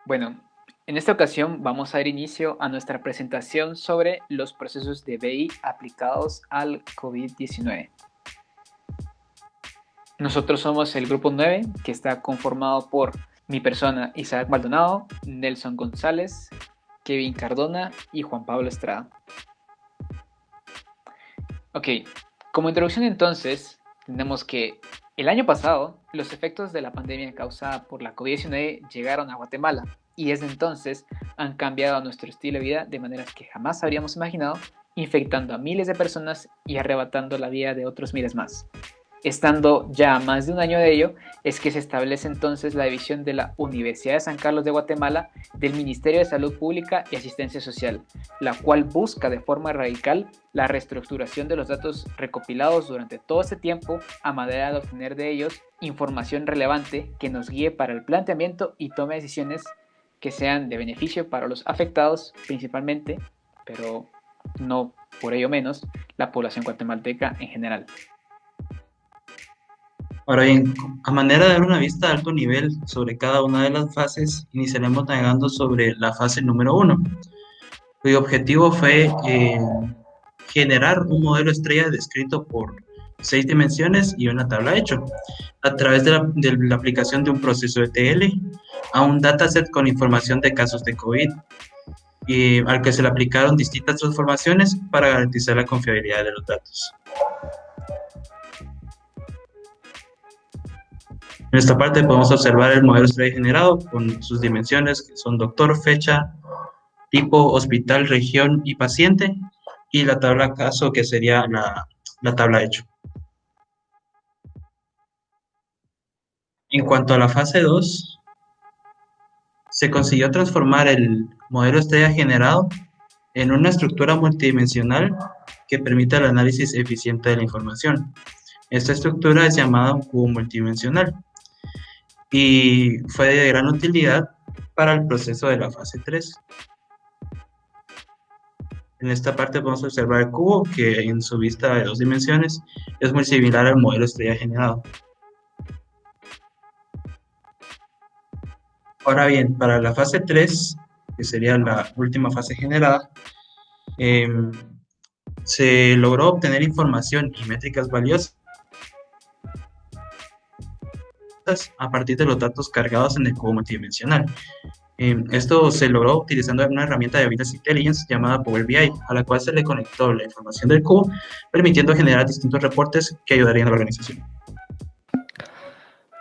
Bueno, en esta ocasión vamos a dar inicio a nuestra presentación sobre los procesos de BI aplicados al COVID-19. Nosotros somos el grupo 9, que está conformado por mi persona Isaac Maldonado, Nelson González, Kevin Cardona y Juan Pablo Estrada. Ok, como introducción entonces, tenemos que el año pasado los efectos de la pandemia causada por la COVID-19 llegaron a Guatemala y desde entonces han cambiado nuestro estilo de vida de maneras que jamás habríamos imaginado, infectando a miles de personas y arrebatando la vida de otros miles más. Estando ya más de un año de ello, es que se establece entonces la división de la Universidad de San Carlos de Guatemala del Ministerio de Salud Pública y Asistencia Social, la cual busca de forma radical la reestructuración de los datos recopilados durante todo este tiempo a manera de obtener de ellos información relevante que nos guíe para el planteamiento y toma de decisiones que sean de beneficio para los afectados principalmente, pero no por ello menos, la población guatemalteca en general. Ahora bien, a manera de dar una vista de alto nivel sobre cada una de las fases, iniciaremos navegando sobre la fase número uno, cuyo objetivo fue generar un modelo estrella descrito por 6 dimensiones y una tabla hecho, a través de la aplicación de un proceso ETL a un dataset con información de casos de COVID, y al que se le aplicaron distintas transformaciones para garantizar la confiabilidad de los datos. En esta parte podemos observar el modelo estrella generado con sus dimensiones, que son doctor, fecha, tipo, hospital, región y paciente, y la tabla caso, que sería la tabla hecho. En cuanto a la fase 2, se consiguió transformar el modelo estrella generado en una estructura multidimensional que permite el análisis eficiente de la información. Esta estructura es llamada un cubo multidimensional y fue de gran utilidad para el proceso de la fase 3. En esta parte podemos observar el cubo, que en su vista de 2 dimensiones es muy similar al modelo estrella generado. Ahora bien, para la fase 3, que sería la última fase generada, eh, se logró obtener información y métricas valiosas a partir de los datos cargados en el cubo multidimensional. Esto se logró utilizando una herramienta de Business Intelligence llamada Power BI, a la cual se le conectó la información del cubo, permitiendo generar distintos reportes que ayudarían a la organización.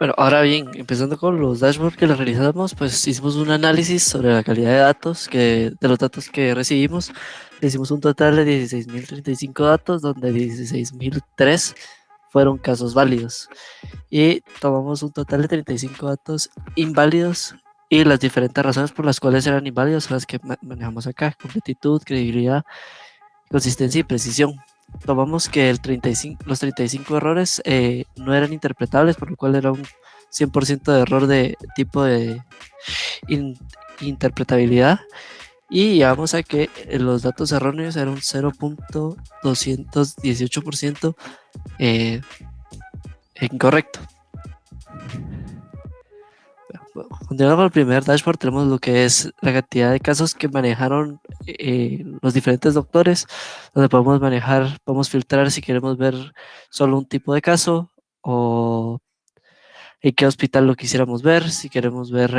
Bueno, ahora bien, empezando con los dashboards que les realizamos, pues hicimos un análisis sobre la calidad de datos, de los datos que recibimos. Le hicimos un total de 16.035 datos, donde 16.003 fueron casos válidos. Y tomamos un total de 35 datos inválidos, y las diferentes razones por las cuales eran inválidos son las que manejamos acá: completitud, credibilidad, consistencia y precisión. Tomamos que los 35 errores no eran interpretables, por lo cual era un 100% de error de tipo de interpretabilidad, y llegamos a que los datos erróneos eran un 0.218% incorrecto. Continuando con el primer dashboard, tenemos lo que es la cantidad de casos que manejaron los diferentes doctores, donde podemos filtrar si queremos ver solo un tipo de caso o en qué hospital lo quisiéramos ver. Si queremos ver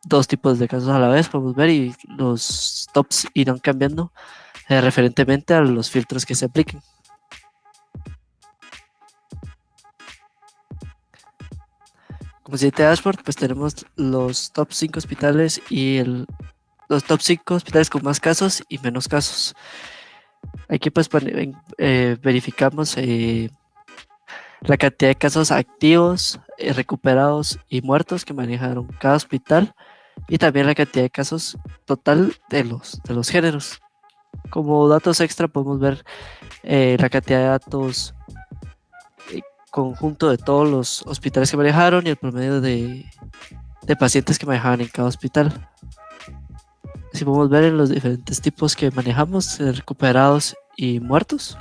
dos tipos de casos a la vez, podemos ver, y los tops irán cambiando referentemente a los filtros que se apliquen. Como siguiente dashboard, pues tenemos los top 5 hospitales y los top 5 hospitales con más casos y menos casos. Aquí pues verificamos la cantidad de casos activos, recuperados y muertos que manejaron cada hospital, y también la cantidad de casos total de los géneros. Como datos extra podemos ver la cantidad de datos conjunto de todos los hospitales que manejaron y el promedio de pacientes que manejaban en cada hospital. Así podemos ver en los diferentes tipos que manejamos, recuperados y muertos.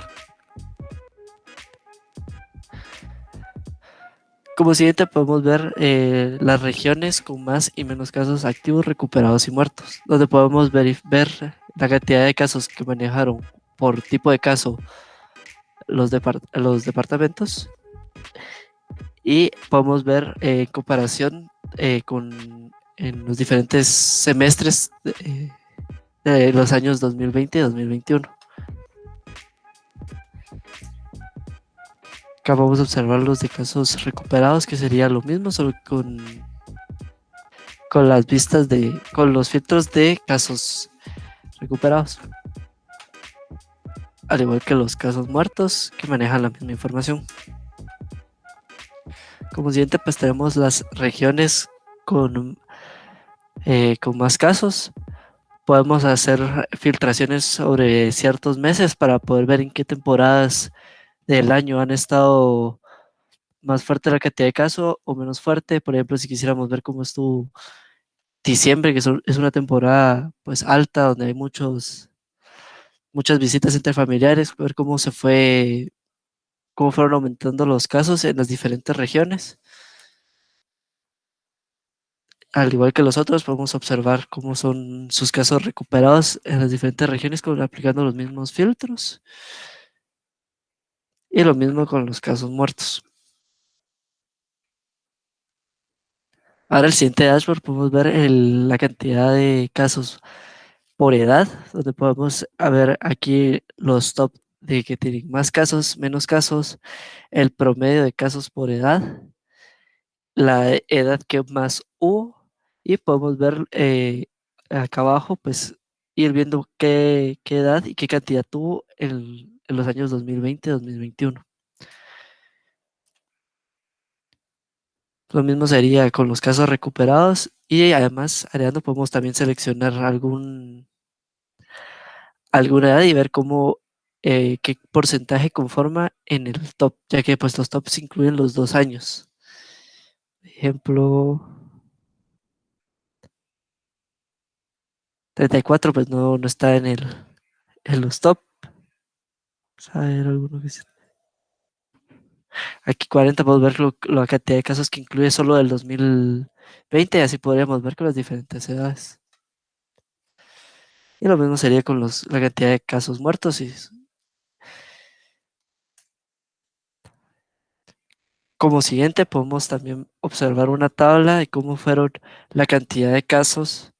Como siguiente podemos ver las regiones con más y menos casos activos, recuperados y muertos, donde podemos ver la cantidad de casos que manejaron por tipo de caso los departamentos, y podemos ver en comparación en los diferentes semestres de los años 2020 y 2021. Acá vamos a observar los de casos recuperados, que sería lo mismo, solo con las vistas con los filtros de casos recuperados, al igual que los casos muertos, que manejan la misma información. Como siguiente, pues tenemos las regiones con más casos. Podemos hacer filtraciones sobre ciertos meses para poder ver en qué temporadas del año han estado más fuerte la cantidad de casos o menos fuerte. Por ejemplo, si quisiéramos ver cómo estuvo diciembre, que es una temporada pues alta, donde hay muchas visitas entre familiares, ver cómo fueron aumentando los casos en las diferentes regiones. Al igual que los otros, podemos observar cómo son sus casos recuperados en las diferentes regiones aplicando los mismos filtros. Y lo mismo con los casos muertos. Ahora el siguiente dashboard podemos ver la cantidad de casos por edad, donde podemos ver aquí los top de que tienen más casos, menos casos, el promedio de casos por edad, la edad que más hubo, y podemos ver acá abajo, pues ir viendo qué edad y qué cantidad tuvo en los años 2020 y 2021. Lo mismo sería con los casos recuperados, y además agregando podemos también seleccionar alguna edad y ver qué porcentaje conforma en el top, ya que pues los tops incluyen los 2 años. Ejemplo, 34 pues no está en los top. Vamos a ver alguno que aquí 40 podemos ver la cantidad de casos que incluye solo del 2020, y así podríamos ver con las diferentes edades. Y lo mismo sería con la cantidad de casos muertos. Y como siguiente podemos también observar una tabla de cómo fueron la cantidad de casos,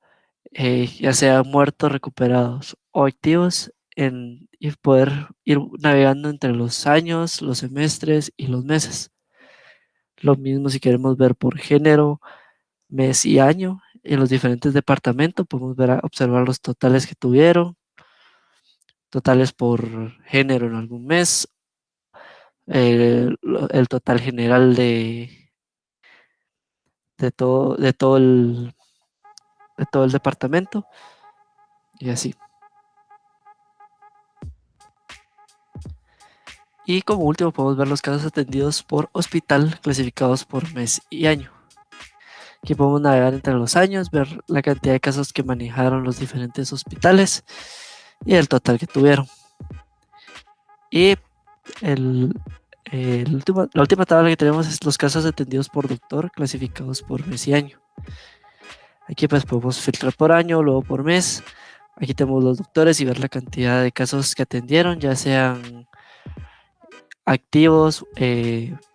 ya sea muertos, recuperados o activos, y poder ir navegando entre los años, los semestres y los meses. Lo mismo si queremos ver por género, mes y año. En los diferentes departamentos podemos observar los totales que tuvieron, totales por género en algún mes, el total general de todo, de todo el departamento, y así. Y como último podemos ver los casos atendidos por hospital clasificados por mes y año. Aquí podemos navegar entre los años, ver la cantidad de casos que manejaron los diferentes hospitales y el total que tuvieron. Y la última tabla que tenemos es los casos atendidos por doctor clasificados por mes y año. Aquí pues podemos filtrar por año, luego por mes. Aquí tenemos los doctores y ver la cantidad de casos que atendieron, ya sean activos,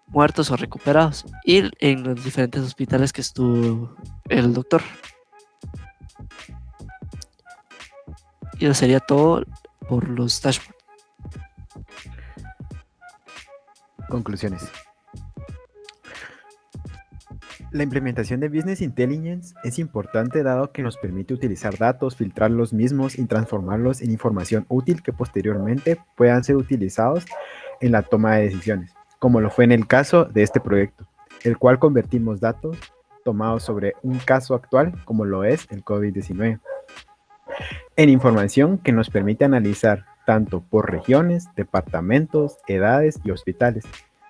muertos o recuperados, y en los diferentes hospitales que estuvo el doctor. Y eso sería todo por los dashboards. Conclusiones. La implementación de Business Intelligence es importante dado que nos permite utilizar datos, filtrar los mismos y transformarlos en información útil que posteriormente puedan ser utilizados en la toma de decisiones, como lo fue en el caso de este proyecto, el cual convertimos datos tomados sobre un caso actual, como lo es el COVID-19, en información que nos permite analizar tanto por regiones, departamentos, edades y hospitales,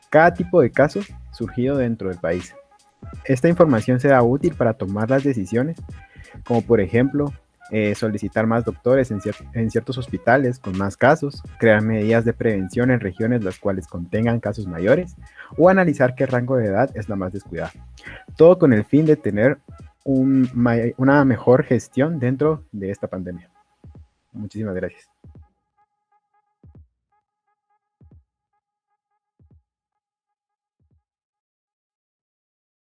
cada tipo de caso surgido dentro del país. Esta información será útil para tomar las decisiones, como por ejemplo, solicitar más doctores en ciertos hospitales con más casos, crear medidas de prevención en regiones las cuales contengan casos mayores o analizar qué rango de edad es la más descuidada. Todo con el fin de tener una mejor gestión dentro de esta pandemia. Muchísimas gracias.